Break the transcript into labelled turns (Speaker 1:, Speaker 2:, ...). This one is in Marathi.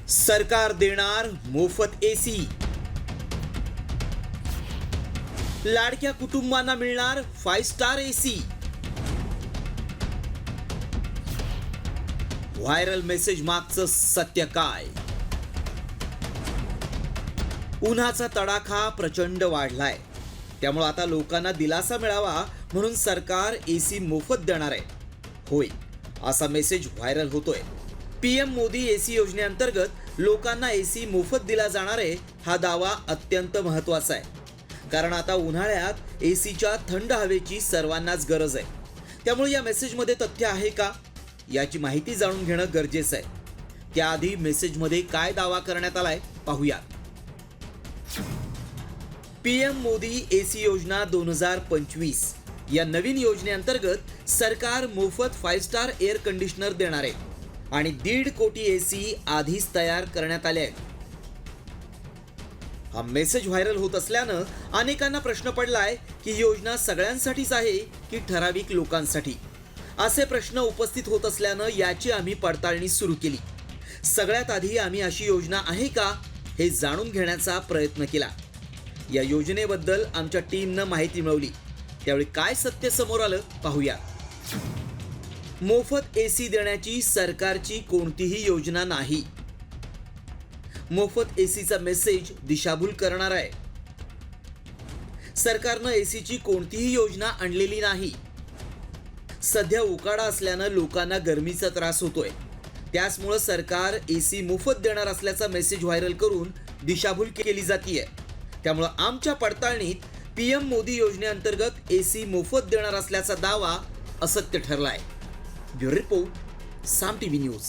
Speaker 1: सरकार देणार मोफत एसी, लाडक्या कुटुंबांना मिळणार 5 स्टार एसी. व्हायरल मेसेज मागचं सत्य काय? उन्हाचा तडाखा प्रचंड वाढलाय, त्यामुळे आता लोकांना दिलासा मिळावा म्हणून सरकार एसी मोफत देणार आहे. होय, असा मेसेज व्हायरल होतोय. पीएम मोदी एसी योजनेअंतर्गत लोकांना एसी मोफत दिला जाणार आहे. हा दावा अत्यंत महत्त्वाचा आहे, कारण आता उन्हाळ्यात एसीच्या थंड हवेची सर्वांनाच गरज आहे. त्यामुळे या मेसेजमध्ये तथ्य आहे का, याची माहिती जाणून घेणं गरजेचं आहे. त्याआधी मेसेजमध्ये काय दावा करण्यात आलाय पाहूया. पीएम मोदी एसी योजना 2025 या नवीन योजनेअंतर्गत सरकार मोफत 5 स्टार एअर कंडिशनर देणार आहे आणि 1.5 कोटी एसी आधीच तयार करण्यात आले आहेत. हा मेसेज व्हायरल होत असल्यानं अनेकांना प्रश्न पडलाय की ही योजना सगळ्यांसाठीच आहे की ठराविक लोकांसाठी. असे प्रश्न उपस्थित होत असल्यानं याची आम्ही पडताळणी सुरू केली. सगळ्यात आधी आम्ही अशी योजना आहे का हे जाणून घेण्याचा प्रयत्न केला. या योजनेबद्दल आमच्या टीमनं माहिती मिळवली, त्यावेळी काय सत्य समोर आलं पाहूया. मोफत एसी देण्याची सरकारची कोणतीही योजना नाही. मोफत एसीचा मेसेज दिशाभूल करणार आहे. सरकारनं एसीची कोणतीही योजना आणलेली नाही. सध्या उकाडा असल्यानं लोकांना गरमीचा त्रास होतोय, त्याचमुळे सरकार एसी मोफत देणार असल्याचा मेसेज व्हायरल करून दिशाभूल केली जातीये. त्यामुळे आमच्या पडताळणीत पीएम मोदी योजनेअंतर्गत एसी मोफत देणार असल्याचा दावा असत्य ठरलाय. ब्युरो रिपोर्ट, साम टीव्ही न्यूज.